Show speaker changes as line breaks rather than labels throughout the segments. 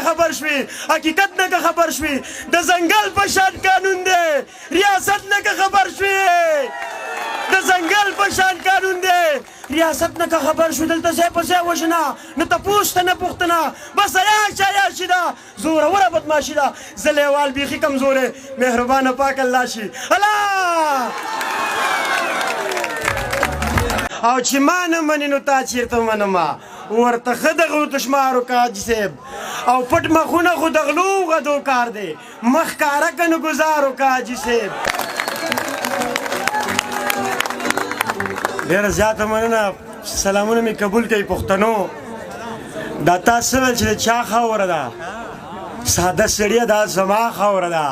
خبر شوي حقیقت نه که خبر شوي د ځنګل په شان قانون دی ریاست نه که خبر شوي د ځنګل په شان قانون دی ریاست نه که خبر شوي دلته ځای په ځای وژنه نه تپوس ته نه پوښتنه بس عیاشي ده زوروره بدماشي ده زه لیوال بیخي کمزوری مهربانه پاک الله شي الله او چې ما نه منې نو تا چېرته منمه ورته ښه دغه دشمارو کاجي صاحب او پټ مخونه خو د غلو غدو کار دی مخ کاره که نه ګزارو کاجي صاحب ډېره زیاته مننه سلامونه مې قبول کوي پښتنو دا تا څه ویل چې د چا خاوره ده ساده سړیه دا زما خاوره ده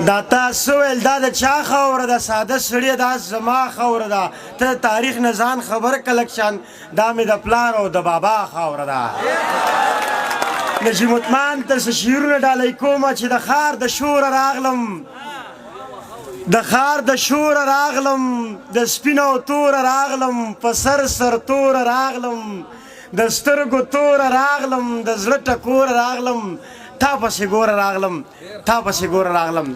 دا تا څه ویل دا د چا خاوره ده ساده سړیه دا زما خاوره ده ته د تاریخ نه ځان خبر کلکشن دا مې د پلار او د بابا خاوره ده نجیب عثمان ته څه شعرونه ډالۍ کومه چې د ښار د شوره راغلم د ښار د شوره راغلم د سپینو توره راغلم په سر توره راغلم د سترګو توره راغلم د زړه ټکوره راغلم تا پسې ګوره راغلم تا پسې ګوره راغلم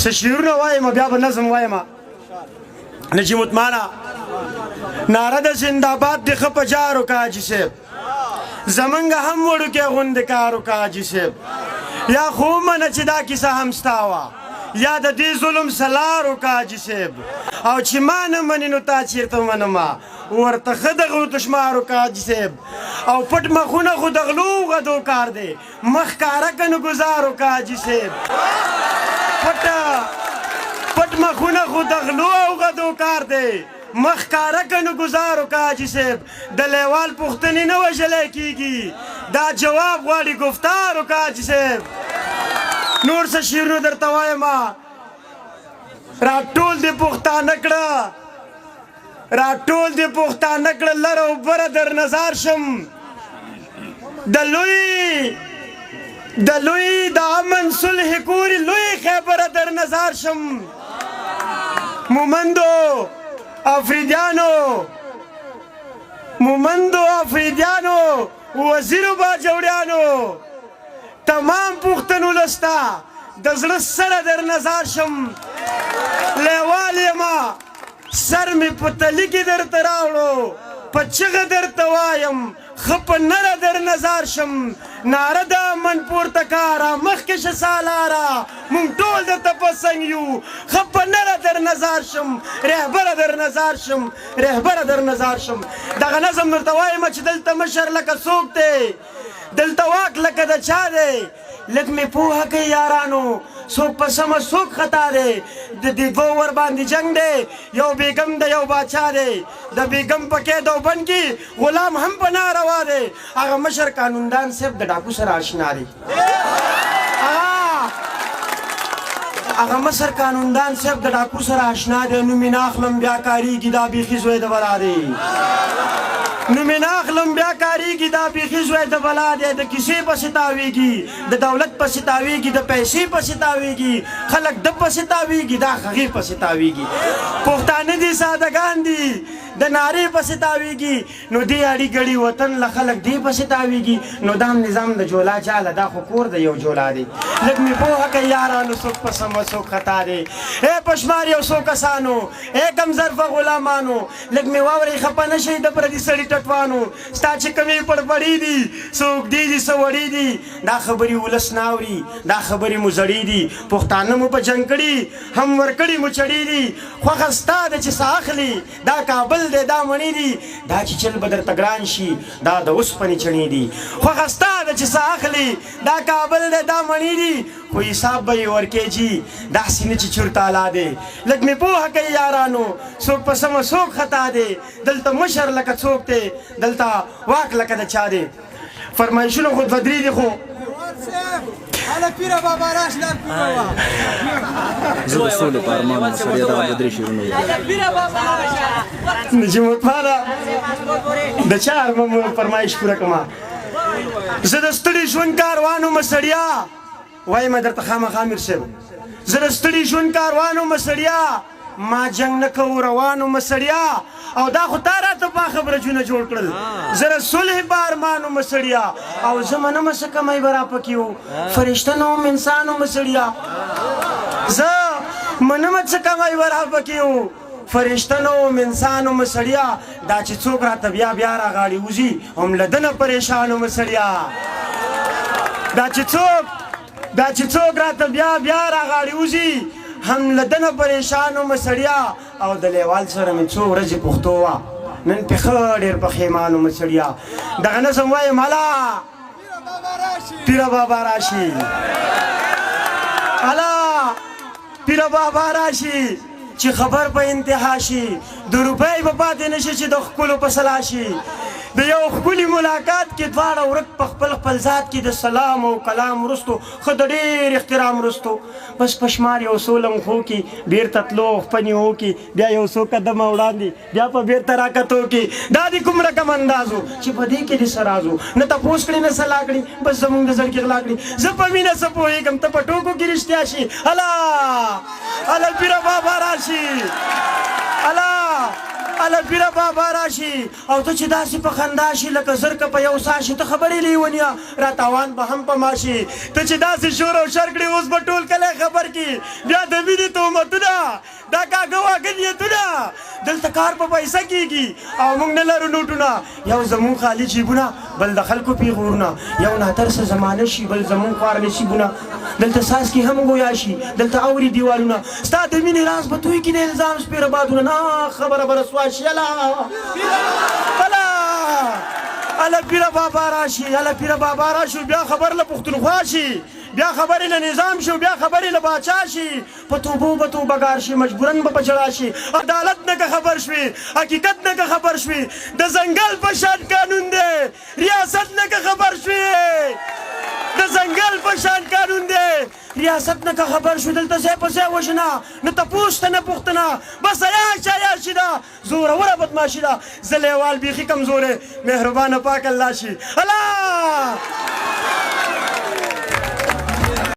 څه شعرونه وایم بیا به نظم وایم نجیب عثمانه ناره د زنده‌باد دې ښه په جارو که حاجي صاحب زمونږ هم وړوکی غوندې کار وکړه حاجي صاحب یا خو ومنه چې دا کیسه هم ستا وه یا د دې ظلم سلار وکړه حاجي صاحب او چې ما نه منې نو تا چېرته منمه ورته ښه دغه دشمار وکړه حاجي صاحب او پټ مخونه خو د غلو غدو کار دی مخ کاره که نه ګزار وکړه حاجي صاحب پټ مخونه خو د غلو او غدو کار دی مخ کاره که نه ګزار وکړه حاجي صاحب د لیوال پوښتنې نه وژلی کېږي دا جواب غواړي گفتار وکړه حاجي صاحب نور څه شعرونه درته وایم راټول دې پښتانه کړه راټول دې پښتانه کړه لر او بره در نظار شم د لوی د امن صلح کوري لوی خیبره در نظار شم مومندو افریدیانو وزیرو باجوړیانو تمام پښتنو لستا د زړه سره در نظار شم لیوال یما سر مې په تلي کې درته راوړو په چغه درته وایم ښه په نره در نظار شم ناره د من پورته کاره مخکې شه سالاره مونږ ټول درته په څنګ یو ښه په نره در نظار شم رهبره در نظار شم دغه نظم درته وایم چې دلته مشر لکه څوک دی دلته واک لکه د چا دی لږ مې پوهه کوي یارانو څوک په سمه څوک خطا دی د دې دوه ور باندې جنګ دی یو بیګم دی یو باچا دی د بیګم په قید او بند کې غلام هم په ناروا دی هغه مشر قانوندان صاحب د ډاکو سره اشنا دی هغه مشر قانوندان صاحب د ډاکو سره اشنا دی نو مې نه اخلم بیا کارېږي دا بیخي زوی د بلا دی نو مې نه اخلم بیا کارېږي دا بیخي زوی د بلا دی د کیسې پسې تاویږي د دولت پسې تاویږي د پیسې پسې تاویږي خلک د پسې تاویږي دا هغې پسې تاویږي پښتانه دي سادهګان دي د نارې پسې تاویږي نو دې اړي ګړي وطن له خلک دې پسې تاویږي نو دا نظام د جولا چاله دا خو کور د یو جولا دی لږ مې پوهه کوي یارانو څوک په سمه څوک خطا دی ای پشمار یو څو کسانو ای کمزرفه غلامانو لږ مې واورئ خفه نه شئ د پردي سړي ټټوانو ستا چې کومې پړپړي دي څوک دی دي څه وړي دي دا خبرې ولس نه اوري دا خبرې مو زړې دي پښتانه مو په جنګ کړي هم ورکړي مو چړي دي خوښه ستا ده چې څه اخلي دا کابل دی دا مڼې دي دا چې چل به درته ګران شي دا د اوسپنې چڼې دي خوښه ستا ده چې څه اخلي دا کابل دی دا مڼې دي خو حساب به یې ورکېږي داسې نه چې چور تالا دی لږ مې پوهه کوي یارانو څوک په سمه څوک خطا دی دلته مشر لکه څوک دی دلته واک لکه د چا دی فرمایشونه خو دوه درې دي خو
هلا پیره بابا راش لا پیره
زه د سولې په ارمان سړی دا د درې شعرونه وایم
پیره بابا
نجیب عثمانه د چا ارمان فرمایش پوره کړمه زه د ستړي ژوند کاروان وم سړیا وایم درته خامخا امیر صاحب زه د ستړي ژوند کاروان وم سړیا ما جنگ نه کوو روانو مسړیا او دا خو تا راته پاخه برجونه جوړ کړل زه د صلح په ارمانو مسړیا او زه منمه څه کمی به راپکې وو فرشته نه وم انسان وم مسړیا زه منمه څه کمی به راپکې وو فرشته نه وم انسان وم مسړیا دا چې څوک راته بیا بیا راغاړي وځي هم له ده نه پریشان وم مسړیا دا چې څوک راته بیا بیا راغاړي وځي هم له ده نه پریشان وم سړیا او د لیوال سره مې څو ورځې پښتو وه نن پې ښه ډېر پښیمان وم سړیا دغه نظم وایم هله پیره بابا راشي هله پیره بابا راشي چې خبر په انتها شي د روپۍ به پاتې نه شي چې د ښکلو په سلا شي د یو ښکلي ملاقات کې دواړه ورک په خپل ذات کې د سلام او کلام وروستو ښه د ډېر احترام وروستو بس په شمار یو څو لمحو کې بېرته تلو خپنې وکړي بیا یو څو قدمه وړاندې بیا په بېرته راکتو کې دا د کوم رقم انداز و چې په دې کې دې څه راز و نه تپوس کړي نه سلا کړي بس زموږ د زړګي غلا کړي زه په مینه څه پوهېږم ته په ټوکو کې رښتیا شي هله پیره بابا راشي هله پیره بابا راشي او ته چې داسې په خندا شي لکه زرکه په یو سا شي ته خبرې لیونیه راتاوان به هم په ما شي ته چې داسې شور او شر کړي اوس به ټول کلی خبر کړي بیا د مینې تهمتونه دا کاږه واږه نیتونه دلته کار په پیسه کېږي او موږ نه لرو نوټونه یو زموږ خالي جیبونه بل د خلکو پیغورونه یو ناترسه زمانه شي بل زموږ خوار نصیبونه دلته ساسکي هم ګویا شي دلته اوري دیوالونه ستا د مینې راز به توی کړي د الزام سپېره بادونه نه خبره به رسوا شي هله پیره بابا راشي هله پیره بابا راشي بیا خبر له پښتونخوا شي بیا خبرې له نظام شي بیا خبرې له باچا شي په توبو به توبهګار شي مجبورن به په جړا شي عدالت نه که خبر شوي حقیقت نه که خبر شوي د ځنګل په شان قانون دی ریاست نه که خبر شوي د ځنګل په شان قانون دی ریاست نه که خبر شو دلته ځای په ځای وژنه نه تپوس ته نه پوښتنه بس عیاشي ده زوروره بدماشي ده زه لیوال بیخي کمزوری مهربانه پاک الله شي الله